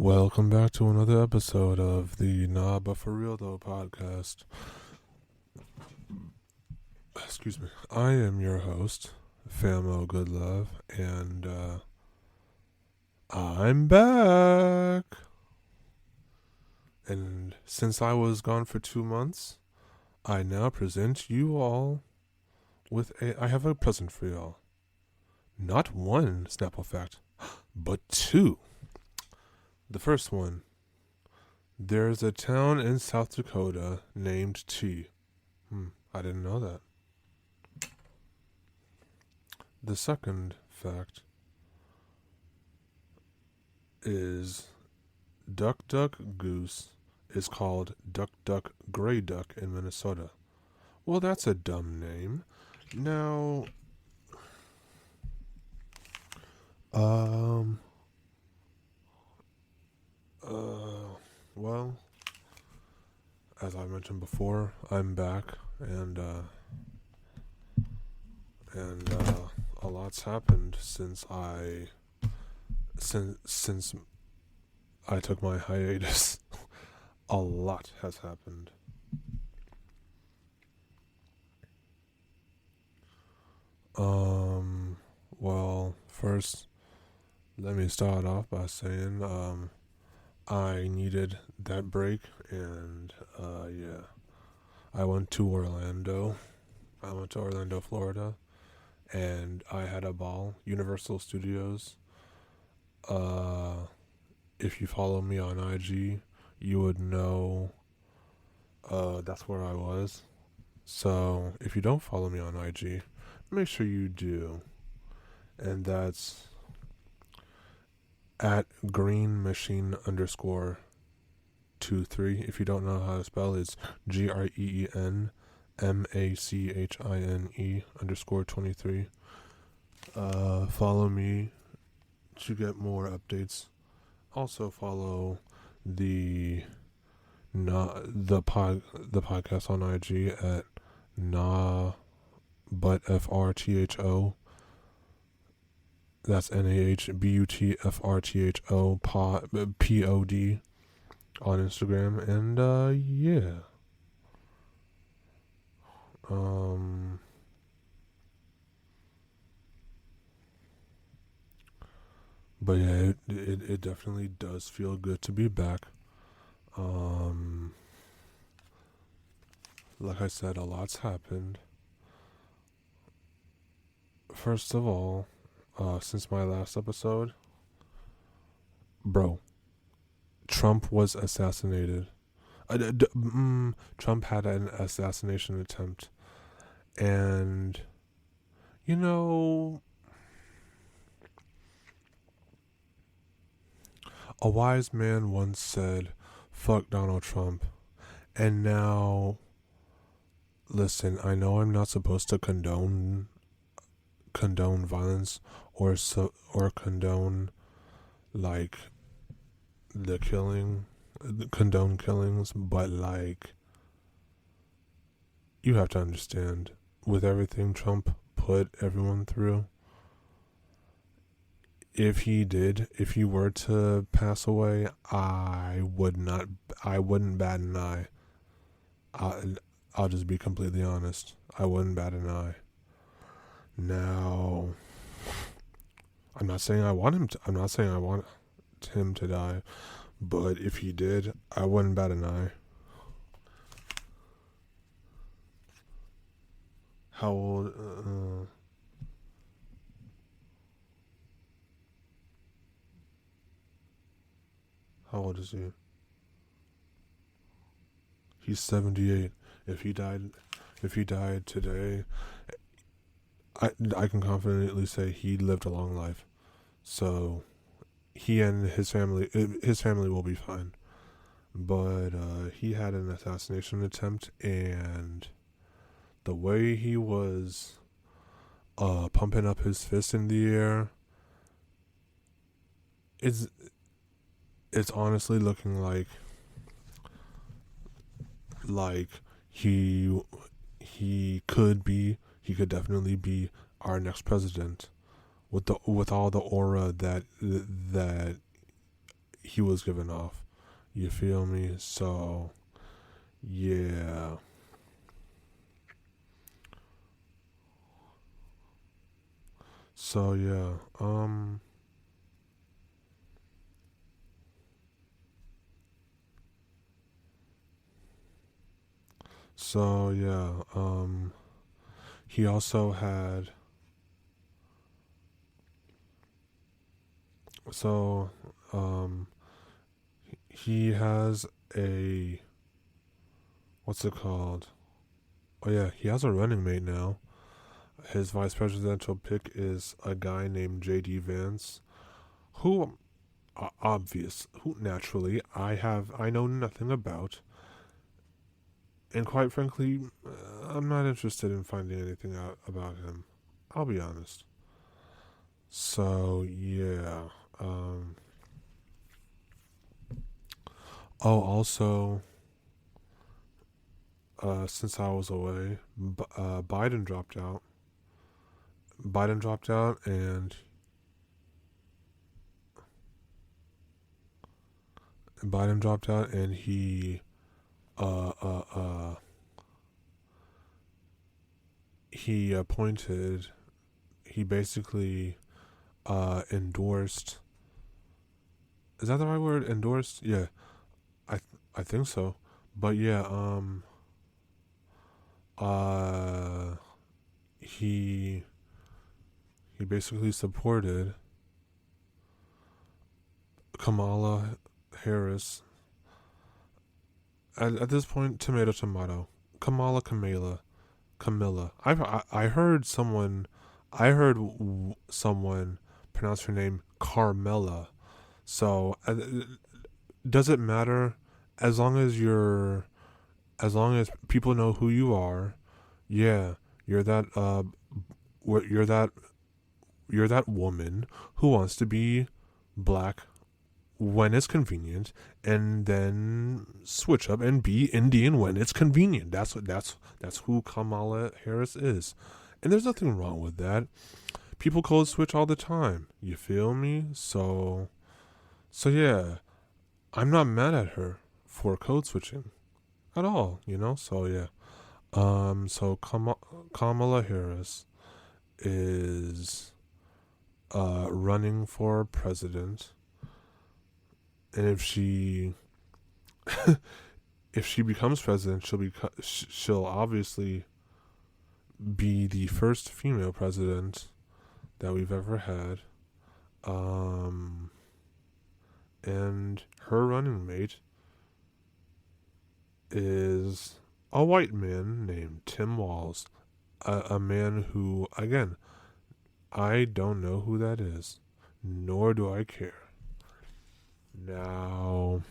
Welcome back to another episode of the Nah But For Real Though podcast. Excuse me. I am your host, Famo Goodlove, and I'm back. And since I was gone for 2 months, I now present you all with I have a present for y'all. Not one Snapple fact, but two. The first one. There's a town in South Dakota named T. I didn't know that. The second fact is Duck Duck Goose is called Duck Duck Gray Duck in Minnesota. Well, that's a dumb name. Now, well, as I mentioned before, I'm back, and a lot's happened since I took my hiatus. A lot has happened. Well, first, let me start off by saying, I needed that break, and, yeah. I went to Orlando. Florida, and I had a ball. Universal Studios. If you follow me on IG, you would know, that's where I was. So, if you don't follow me on IG, make sure you do. And that's at greenmachine_23. If you don't know how to spell, it's GREENMACHINE_23. Follow me to get more updates. Also follow the podcast on IG at NahButFRTHO. That's NAHBUTFRTHO POD on Instagram, and yeah. But yeah, it definitely does feel good to be back. Like I said, a lot's happened. First of all, since my last episode, bro, Trump was assassinated. Trump had an assassination attempt. And, you know, a wise man once said, fuck Donald Trump. And now, listen, I know I'm not supposed to condone violence or condone, like, condone killings, but, like, you have to understand, with everything Trump put everyone through, if he were to pass away, I wouldn't bat an eye. I'll just be completely honest. I wouldn't bat an eye. Now, I'm not saying I want him to die, but if he did, I wouldn't bat an eye. How old? How old is he? He's 78. If he died today, I can confidently say he lived a long life. So he and his family will be fine. But he had an assassination attempt, and the way he was pumping up his fist in the air, it's honestly looking like he could definitely be our next president with all the aura that he was giving off. You feel me? So yeah. So yeah. So yeah. He also had. So um he has a, what's it called? Oh yeah, he has a running mate now. His vice presidential pick is a guy named J.D. Vance, who who naturally I know nothing about, and quite frankly, I'm not interested in finding anything out about him. I'll be honest. So yeah. Um. Oh, also, since I was away, Biden dropped out. Biden dropped out, and he uh uh uh he appointed, he basically endorsed, is that the right word, endorsed? Yeah, I I think so. But yeah, uh he he basically supported Kamala Harris. At this point, tomato tomato. Camilla. I heard someone, someone pronounce her name Carmela. So does it matter, as long as people know who you are? Yeah, you're that you're that woman who wants to be black when it's convenient, and then switch up and be Indian when it's convenient. That's who Kamala Harris is, and there's nothing wrong with that. People code switch all the time. You feel me? So yeah, I'm not mad at her for code switching at all. So yeah. So Kamala Harris is running for president, and if she becomes president, she'll obviously be the first female president that we've ever had. And her running mate is a white man named Tim Walz, a man who, again, I don't know who that is, nor do I care. Now,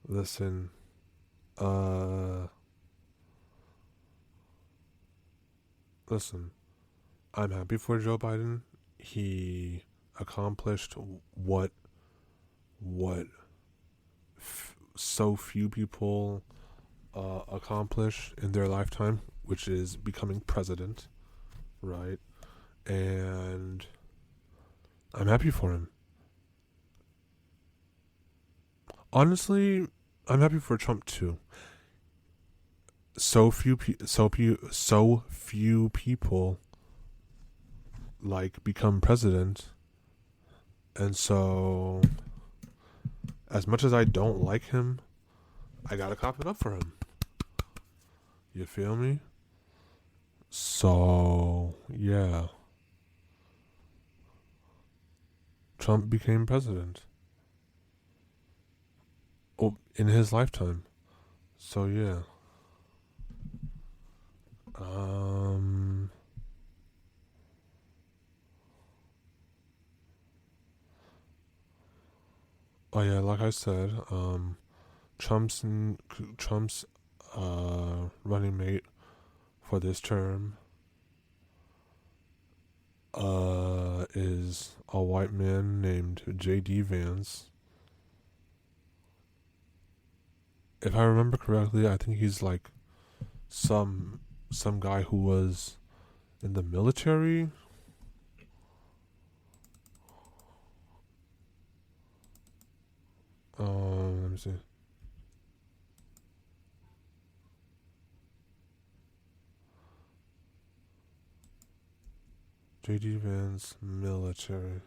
listen, listen, I'm happy for Joe Biden. He accomplished what so few people accomplish in their lifetime, which is becoming president, right? And I'm happy for him. Honestly, I'm happy for Trump too. So few people like become president, and so as much as I don't like him, I gotta cop it up for him. You feel me? So yeah, Trump became president. Oh, in his lifetime. So yeah. Oh yeah, like I said, Trump's Trump's running mate for this term is a white man named J.D. Vance. If I remember correctly, I think he's like some some guy who was in the military. Let me see. J.D. Vance, military.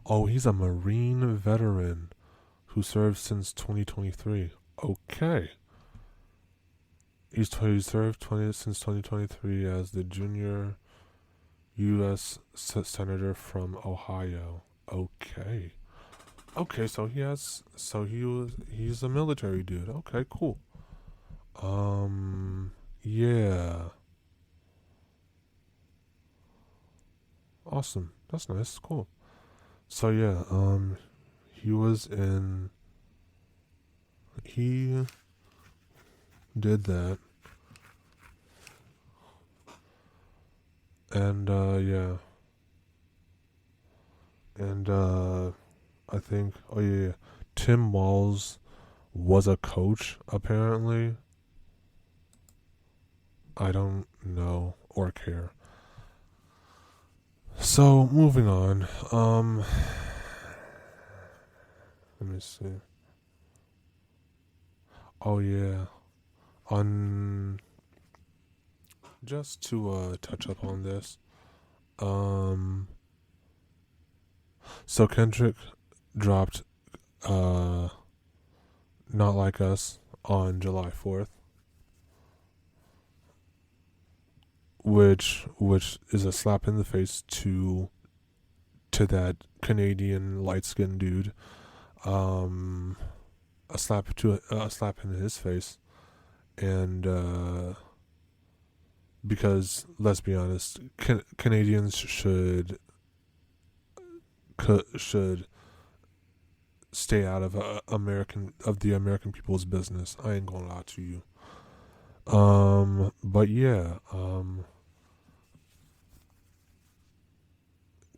Oh, he's a Marine veteran who served since 2023. Okay. He served since 2023 as the junior U.S. senator from Ohio. Okay. Okay, so he's a military dude. Okay, cool. Yeah. Awesome. That's nice. Cool. So yeah, he was in. He did that, and yeah, and I think. Oh yeah, yeah. Tim Walz was a coach apparently. I don't know or care. So moving on. Let me see. Oh yeah. On just to touch up on this. So Kendrick dropped Not Like Us on July 4th, which is a slap in the face to that Canadian light-skinned dude. A slap in his face, and because let's be honest, Canadians should stay out of the American people's business. I ain't gonna lie to you. But yeah,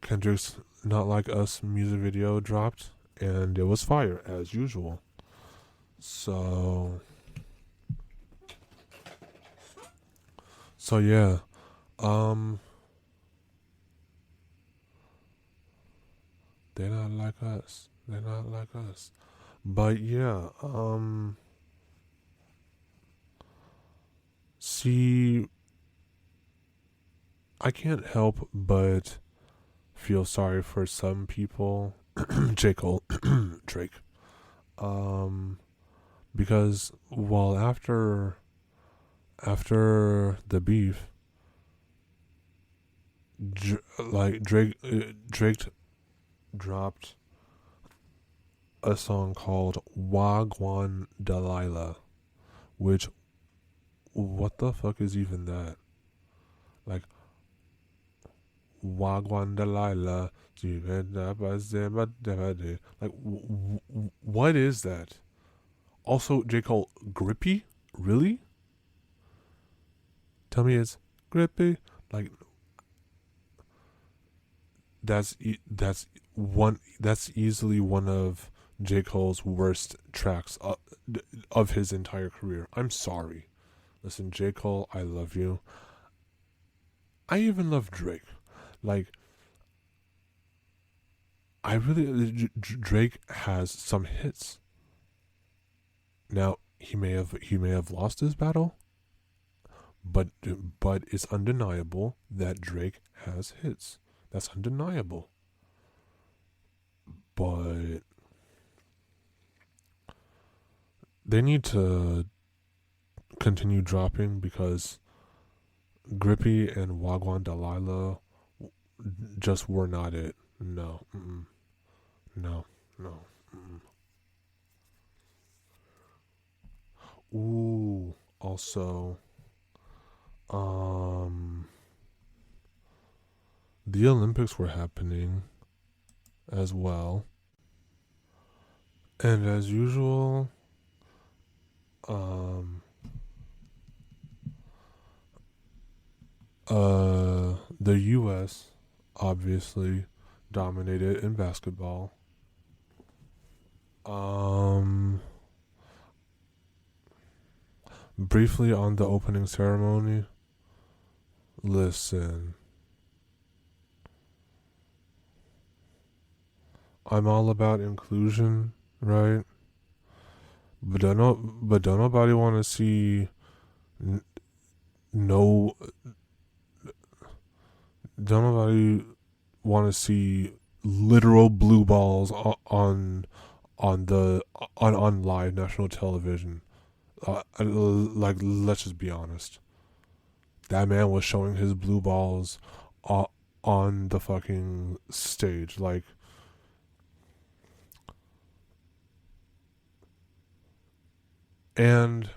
Kendrick's Not Like Us music video dropped, and it was fire as usual. So yeah, they're not like us. They're not like us. But yeah, see, I can't help but feel sorry for some people. J. Cole, Drake. Because while after the beef, Drake dropped a song called Wagwan Delilah, which, what the fuck is even that? Like, Wagwan Delilah, like, what is that? Also, J. Cole, Grippy? Really? Tell me it's Grippy? Like, that's easily one of J. Cole's worst tracks of his entire career. I'm sorry. Listen, J. Cole, I love you. I even love Drake. Like, I really Drake has some hits. Now he may have lost his battle, but it's undeniable that Drake has hits. That's undeniable. But they need to continue dropping because Grippy and Wagwan Delilah just were not it. No. No. No. Ooh. Also, the Olympics were happening as well. And as usual, the U.S. obviously dominated in basketball. Um, Briefly on the opening ceremony. Listen, I'm all about inclusion, right? But don't nobody want to see no. Don't nobody want to see literal blue balls on live national television. Like, let's just be honest. That man was showing his blue balls on the fucking stage. Like, and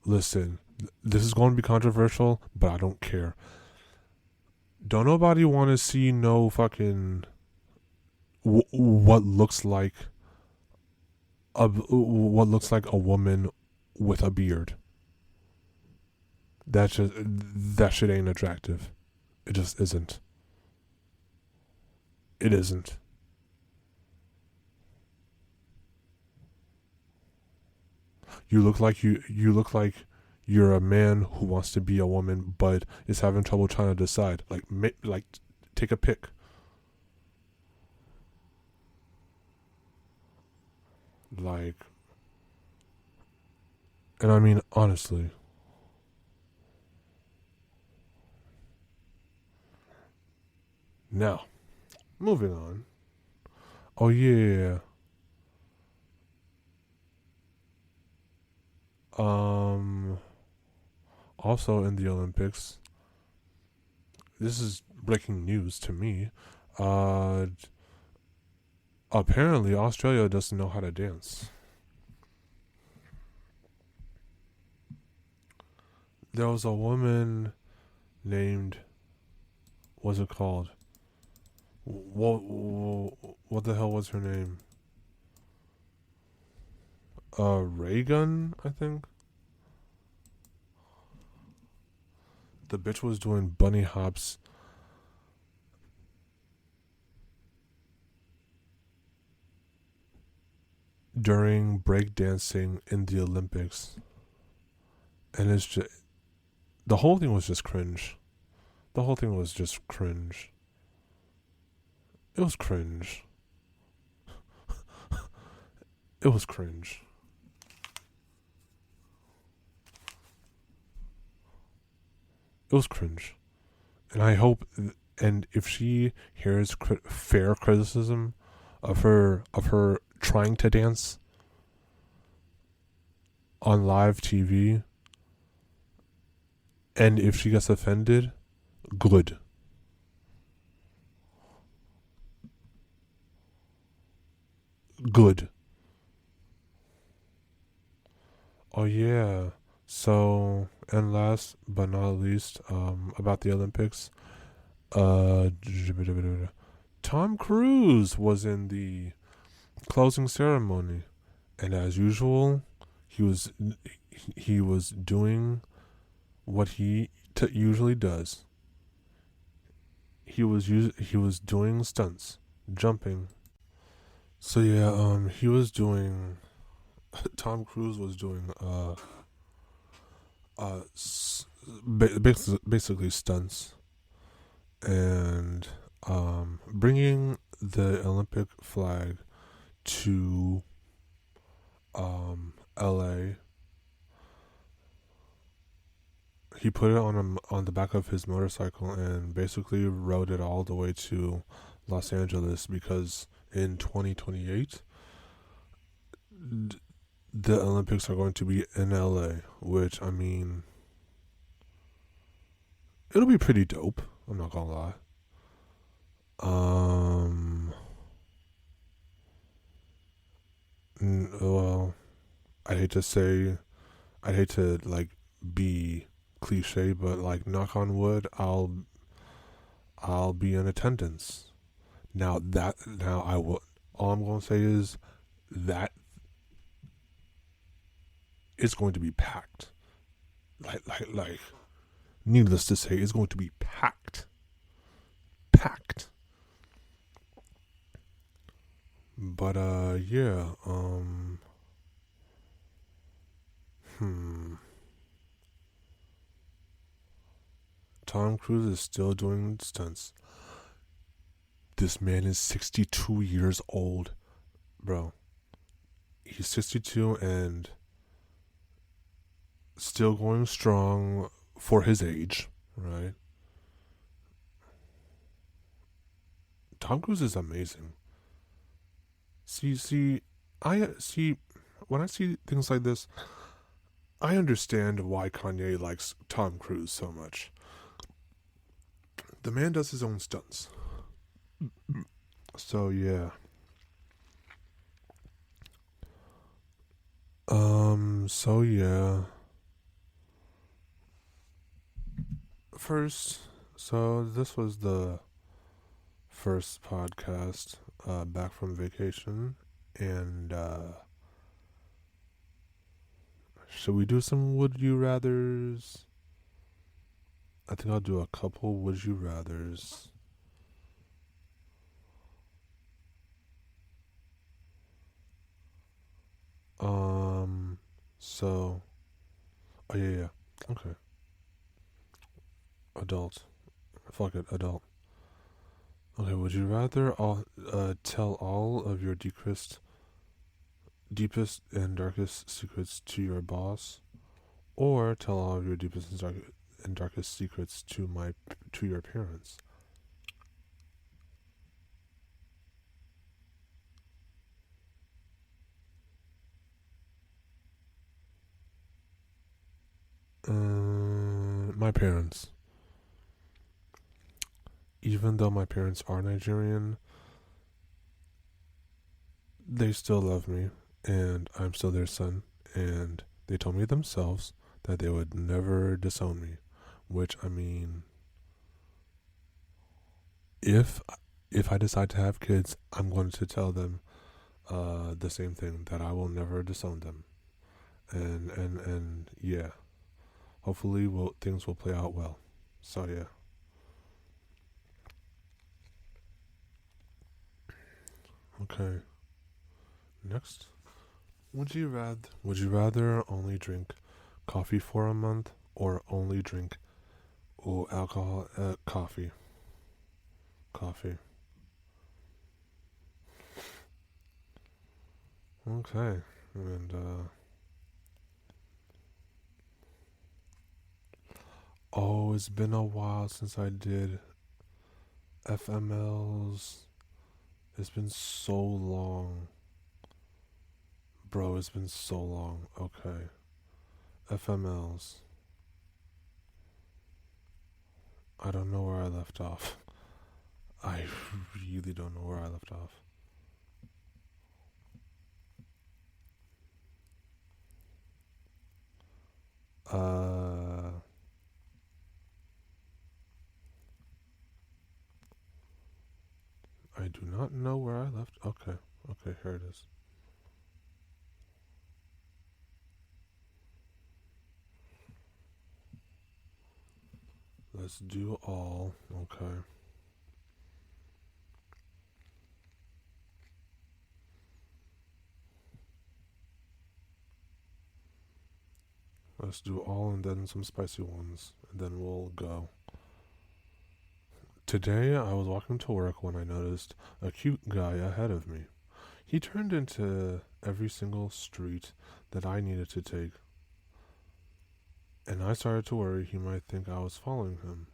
listen, this is going to be controversial, but I don't care. Don't nobody want to see no fucking what looks like a woman with a beard. That shit ain't attractive. It just isn't. It isn't. You look like you're a man who wants to be a woman, but is having trouble trying to decide. Like, take a pick. Like, and I mean honestly. Now, moving on. Oh yeah. Also in the Olympics, this is breaking news to me. Uh, Apparently Australia doesn't know how to dance. There was a woman named, what's it called? What the hell was her name? Reagan, I think. The bitch was doing bunny hops during breakdancing in the Olympics. And it's just, the whole thing was just cringe. The whole thing was just cringe. It was cringe. It was cringe. It was cringe. And I hope, and if she hears fair criticism of her trying to dance on live TV, and if she gets offended, good. Good. Oh yeah. So, and last but not least, about the Olympics, Tom Cruise was in the closing ceremony, and as usual, he was doing what he usually does. He was doing stunts, jumping. So yeah, he was doing. Tom Cruise was doing basically stunts, and bringing the Olympic flag to L.A. He put it on the back of his motorcycle and basically rode it all the way to Los Angeles, because in 2028 the Olympics are going to be in LA, which, I mean, it'll be pretty dope. I'm not gonna lie. Well, I'd hate to like be cliche, but like, knock on wood, I'll be in attendance. Now I will. All I'm gonna say is that it's going to be packed. Like. Needless to say, it's going to be packed. Packed. But yeah. Hmm. Tom Cruise is still doing stunts. This man is 62 years old, bro. He's 62 and still going strong for his age, right? Tom Cruise is amazing. I see when I see things like this, I understand why Kanye likes Tom Cruise so much. The man does his own stunts. So yeah. So yeah. First, so this was the first podcast back from vacation, and should we do some would you rather's? I think I'll do a couple would you rather's. So, oh yeah, okay, adult, fuck it, adult. Okay, would you rather tell all of your deepest and darkest secrets to your boss, or tell all of your deepest and darkest secrets to your parents? My parents. Even though my parents are Nigerian, they still love me, and I'm still their son. And they told me themselves that they would never disown me. Which I mean, if I decide to have kids, I'm going to tell them the same thing, that I will never disown them. And yeah, hopefully, things will play out well. So yeah. Okay. Next, would you rather only drink coffee for a month or only drink alcohol coffee? Okay. And oh, it's been a while since I did FMLs. It's been so long. Bro, it's been so long. Okay. FMLs. I don't know where I left off. I really don't know where I left off. Uh, I do not know where I left. Okay. Okay, here it is. Let's do all. Okay. Let's do all and then some spicy ones. And then we'll go. Today I was walking to work when I noticed a cute guy ahead of me. He turned into every single street that I needed to take, and I started to worry he might think I was following him.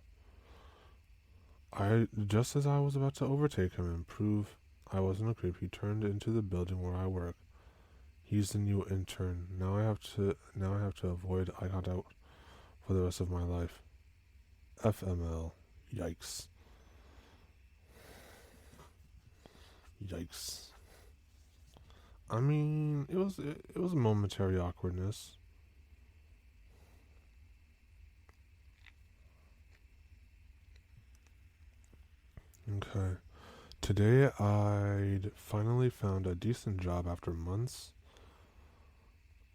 Just as I was about to overtake him and prove I wasn't a creep, he turned into the building where I work. He's the new intern. Now I have to avoid eye contact for the rest of my life. FML. Yikes. Yikes. I mean, it was momentary awkwardness. Okay. Today I'd finally found a decent job after months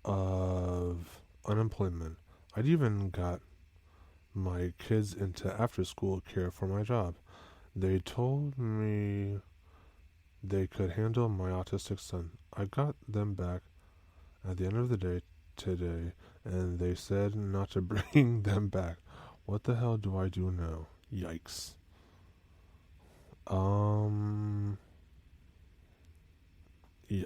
of unemployment. I'd even got my kids into after school care for my job. They told me they could handle my autistic son. I got them back at the end of the day today, and they said not to bring them back. What the hell do I do now? Yikes. Um, yeah,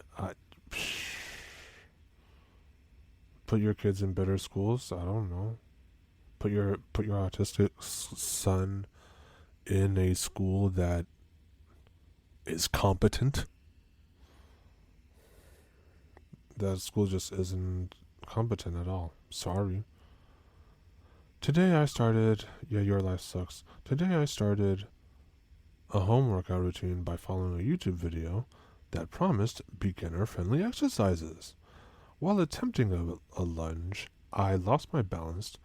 put your kids in better schools. I don't know. Put your autistic son in a school that is competent. That school just isn't competent at all. Sorry. Today I started. Yeah, your life sucks. Today I started a home workout routine by following a YouTube video that promised beginner-friendly exercises. While attempting a lunge, I lost my balance,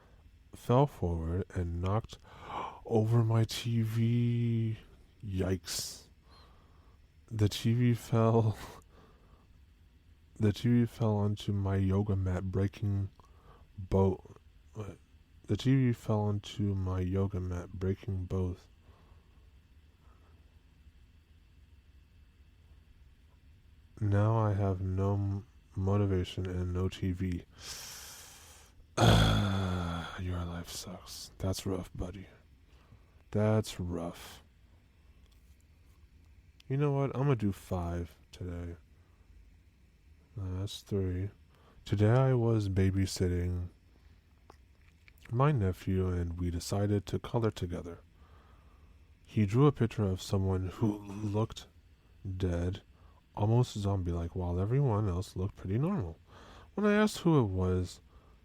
fell forward, and knocked over my TV. Yikes. The TV fell. The TV fell onto my yoga mat, breaking both. The TV fell onto my yoga mat, breaking both. Now I have no motivation and no TV. Your life sucks. That's rough, buddy. That's rough. You know what? I'm gonna do 5 today. That's 3. Today I was babysitting my nephew and we decided to color together. He drew a picture of someone who looked dead, almost zombie-like, while everyone else looked pretty normal. When I asked who it was,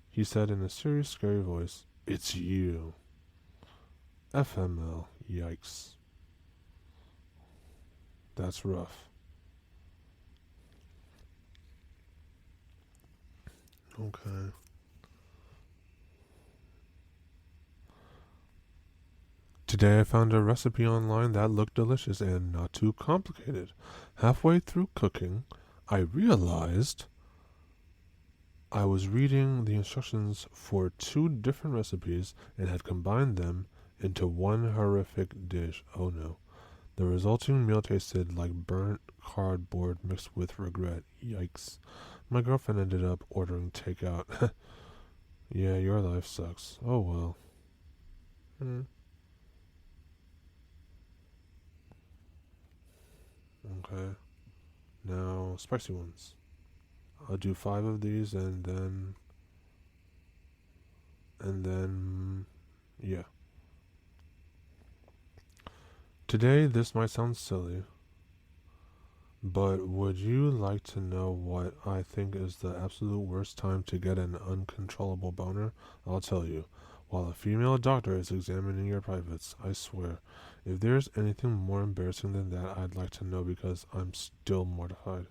he said in a serious, scary voice, "It's you." FML. Yikes. That's rough. Okay. Today I found a recipe online that looked delicious and not too complicated. Halfway through cooking, I realized I was reading the instructions for 2 different recipes and had combined them into one horrific dish. Oh no. The resulting meal tasted like burnt cardboard mixed with regret. Yikes. My girlfriend ended up ordering takeout. Yeah, your life sucks. Oh well. Hmm. Okay. Now, spicy ones. I'll do 5 of these and then, yeah. Today, this might sound silly, but would you like to know what I think is the absolute worst time to get an uncontrollable boner? I'll tell you. While a female doctor is examining your privates, I swear. If there's anything more embarrassing than that, I'd like to know because I'm still mortified.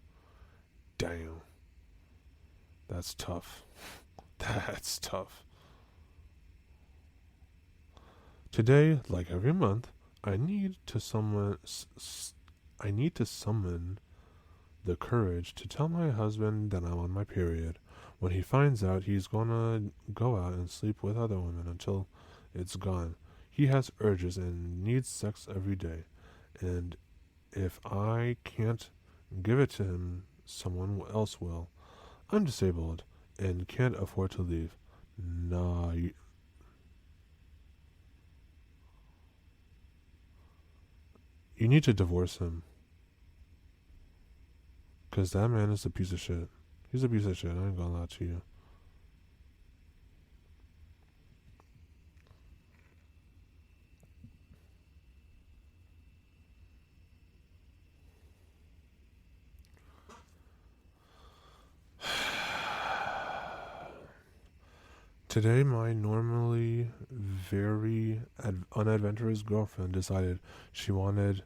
Damn. That's tough. That's tough. Today, like every month, I need to summon the courage to tell my husband that I'm on my period. When he finds out, he's gonna go out and sleep with other women until it's gone. He has urges and needs sex every day. And if I can't give it to him, someone else will. I'm disabled and can't afford to leave. Nah, you need to divorce him. Because that man is a piece of shit. He's a piece of shit, I ain't gonna lie to you. Today, my normally very unadventurous girlfriend decided she wanted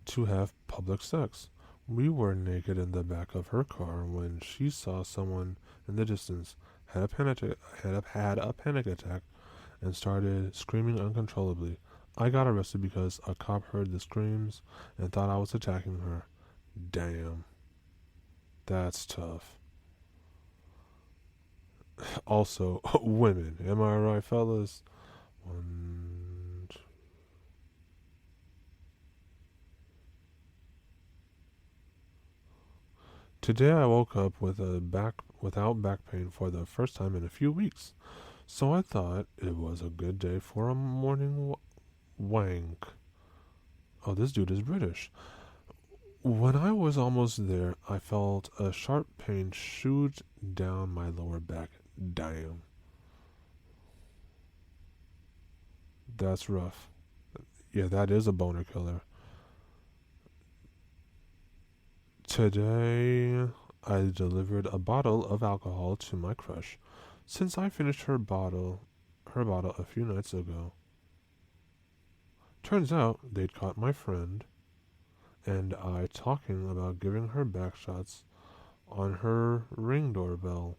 to have public sex. We were naked in the back of her car when she saw someone in the distance, had a panic attack, and started screaming uncontrollably. I got arrested because a cop heard the screams and thought I was attacking her. Damn. That's tough. Also, women. Am I right, fellas? One, Today I woke up without back pain for the first time in a few weeks. So I thought it was a good day for a morning wank. Oh, this dude is British. When I was almost there, I felt a sharp pain shoot down my lower back. Damn. That's rough. Yeah, that is a boner killer. Today, I delivered a bottle of alcohol to my crush, since I finished her bottle a few nights ago. Turns out they'd caught my friend and I talking about giving her back shots on her ring doorbell,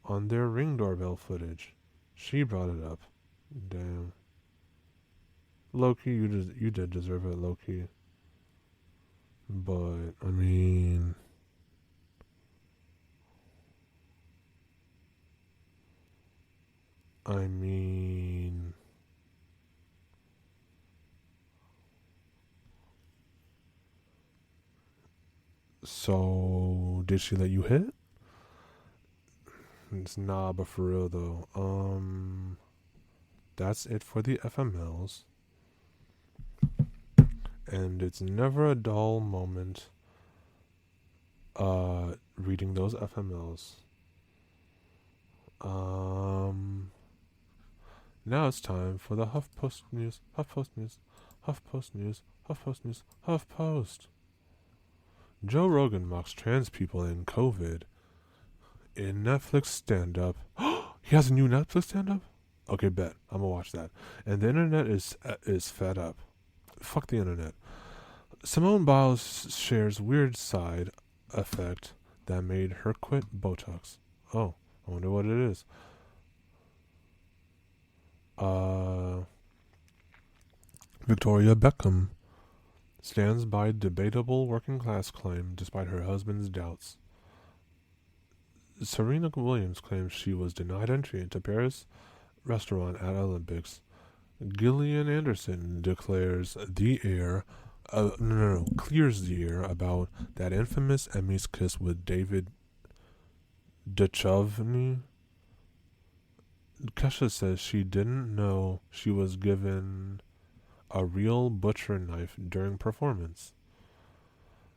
on their ring doorbell footage. She brought it up. Damn. Loki, you did deserve it, Loki. But I mean, so did she let you hit? It's nah, but for real though. That's it for the FMLs, and it's never a dull moment. Reading those FMLs. Now it's time for the HuffPost news. HuffPost news. HuffPost news. HuffPost news. HuffPost. Joe Rogan mocks trans people in COVID in Netflix stand-up. He has a new Netflix stand-up? Okay, bet. I'm gonna watch that. And the internet is fed up. Fuck the internet. Simone Biles shares weird side effect that made her quit Botox. Oh, I wonder what it is. Victoria Beckham stands by debatable working class claim despite her husband's doubts. Serena Williams claims she was denied entry into Paris restaurant at Olympics. Gillian Anderson declares the air, clears the air about that infamous Emmys kiss with David Duchovny. Kesha says she didn't know she was given a real butcher knife during performance.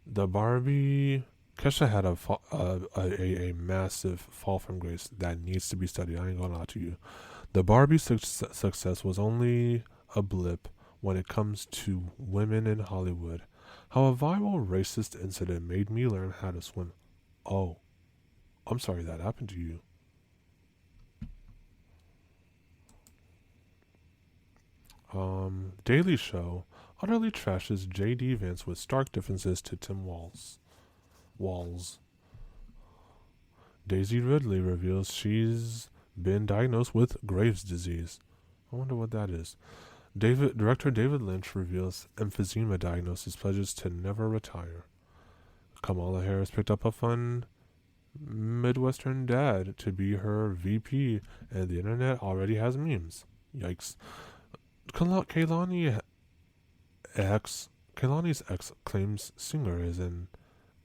The Barbie Kesha had a massive fall from grace that needs to be studied. I ain't gonna lie to you. The Barbie success was only a blip when it comes to women in Hollywood. How a viral racist incident made me learn how to swim. Oh, I'm sorry that happened to you. Daily Show utterly trashes J.D. Vance with stark differences to Tim Walz. Daisy Ridley reveals she's been diagnosed with Graves' disease. I wonder what that is. Director David Lynch reveals emphysema diagnosis, pledges to never retire. Kamala Harris picked up a fun Midwestern dad to be her VP, and the internet already has memes. Yikes. Kehlani's ex claims Singer is in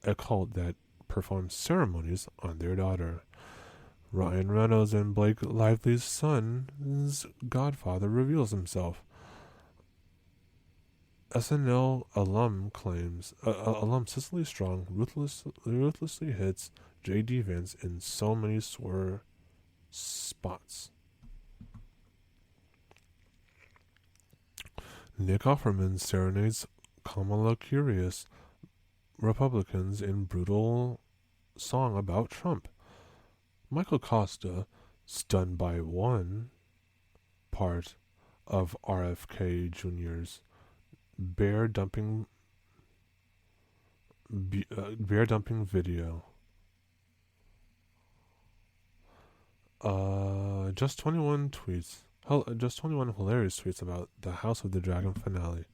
a cult that performs ceremonies on their daughter. Ryan Reynolds and Blake Lively's son's godfather reveals himself. SNL alum claims alum Cicely Strong ruthlessly hits J.D. Vance in so many sore spots. Nick Offerman serenades Kamala Curious Republicans in brutal song about Trump. Michael Costa, stunned by one part of RFK Jr.'s bear dumping video. Just 21 hilarious tweets about the House of the Dragon finale.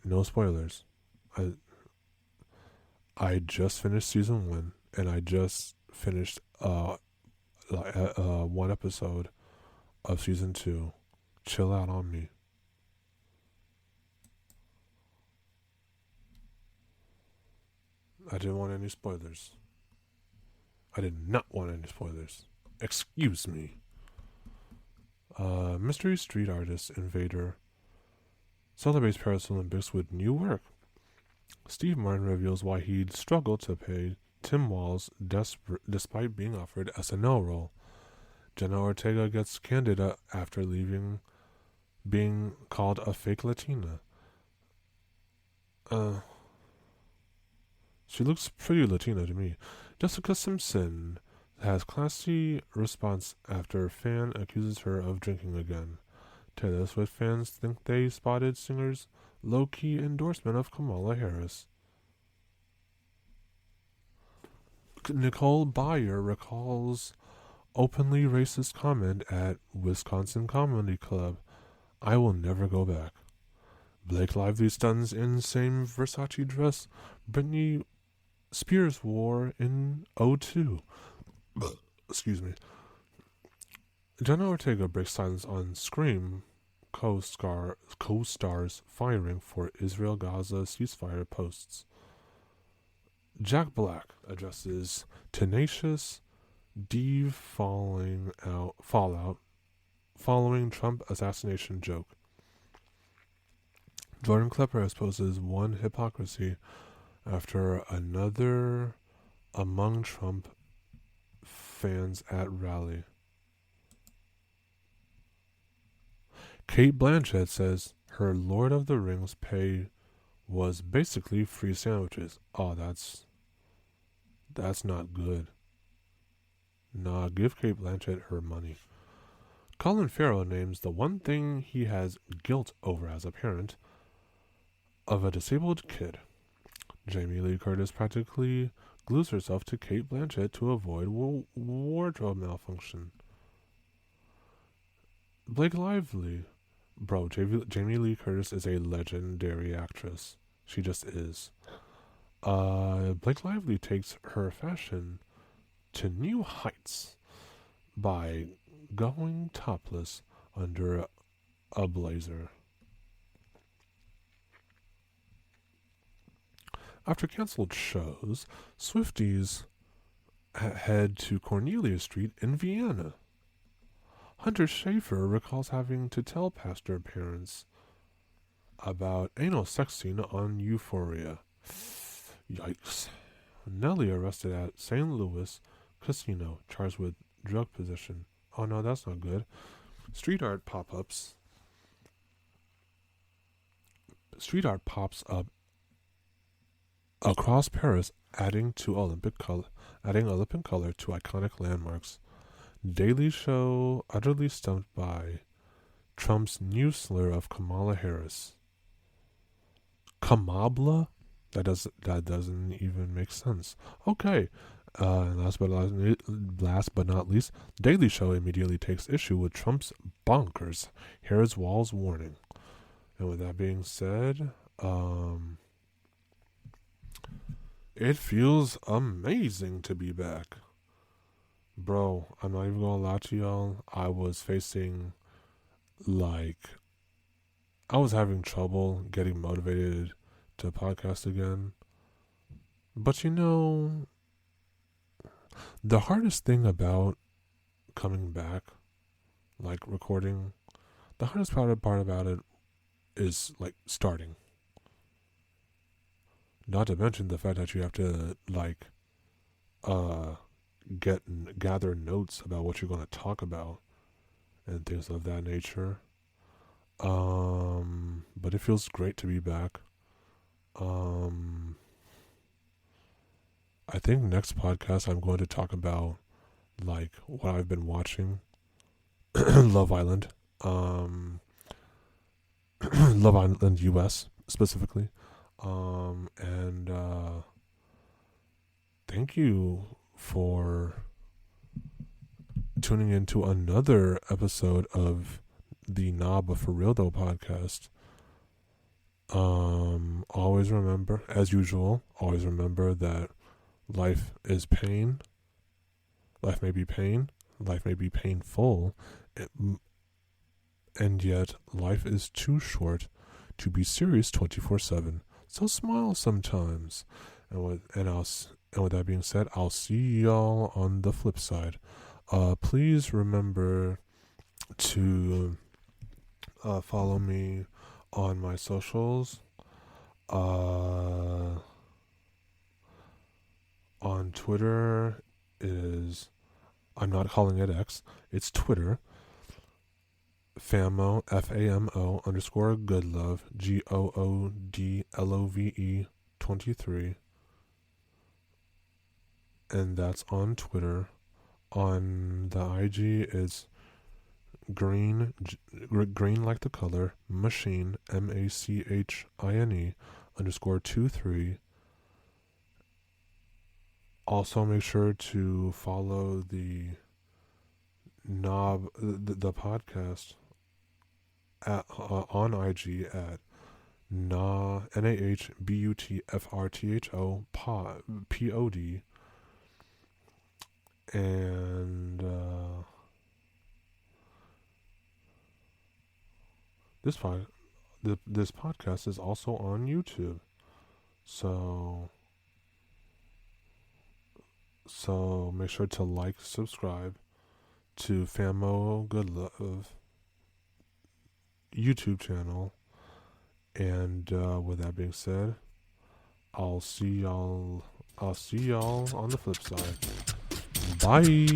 No spoilers. I just finished season 1, and I just finished one episode of season 2. Chill out on me. I didn't want any spoilers. I did not want any spoilers. Excuse me. Mystery street artist Invader celebrates Paris Olympics with new work. Steve Martin reveals why he'd struggled to pay Tim Walz despite being offered SNL role. Jenna Ortega gets candid after leaving being called a fake Latina. She looks pretty Latina to me. Jessica Simpson has classy response after fan accuses her of drinking again. Taylor Swift fans think they spotted singer's low-key endorsement of Kamala Harris. Nicole Byer recalls openly racist comment at Wisconsin Comedy Club. I will never go back. Blake Lively stuns in same Versace dress Britney Spears wore in '02. Excuse me. Jenna Ortega breaks silence on Scream co-stars firing for Israel-Gaza ceasefire posts. Jack Black addresses tenacious Dave fallout following Trump assassination joke. Jordan Klepper exposes one hypocrisy after another among Trump fans at rally. Cate Blanchett says her Lord of the Rings pay was basically free sandwiches. Oh, that's not good. Nah, give Cate Blanchett her money. Colin Farrell names the one thing he has guilt over as a parent of a disabled kid. Jamie Lee Curtis practically glues herself to Cate Blanchett to avoid wardrobe malfunction. Blake Lively. Bro, Jamie Lee Curtis is a legendary actress. She just is. Blake Lively takes her fashion to new heights by going topless under a blazer. After canceled shows, Swifties head to Cornelia Street in Vienna. Hunter Schafer recalls having to tell pastor parents about anal sex scene on Euphoria. Yikes. Nelly arrested at St. Louis casino, charged with drug possession. Oh no, that's not good. Street art pop-ups. Street art pops up across Paris, adding Olympic color to iconic landmarks. Daily Show utterly stumped by Trump's new slur of Kamala Harris. Kamabla? That doesn't even make sense. Okay. Last but not least, Daily Show immediately takes issue with Trump's bonkers Harris Walz warning. And with that being said, it feels amazing to be back. Bro, I'm not even gonna lie to y'all. I was having trouble getting motivated to podcast again. But the hardest thing about coming back, like recording, the hardest part about it is like starting. Not to mention the fact that you have to gather notes about what you're going to talk about and things of that nature. But it feels great to be back. I think next podcast I'm going to talk about what I've been watching. Love Island. Love Island US specifically. And thank you for tuning into another episode of the Nah But For Real Though podcast. Always remember, as usual, that life is pain. Life may be pain. Life may be painful. And yet, life is too short to be serious 24/7. So smile sometimes. And with that being said, I'll see y'all on the flip side. Please remember to follow me on my socials. On Twitter I'm not calling it X, it's Twitter. Famo, FAMO _Goodlove, GOODLOVE 23. And that's on Twitter. On the IG is green like the color, machine, MACHINE _23. Also, make sure to follow the podcast on IG at NAHBUTFRTHO POD. And this podcast is also on YouTube. So make sure to like, subscribe to Famo Goodlove YouTube channel. And with that being said, I'll see y'all on the flip side. Bye.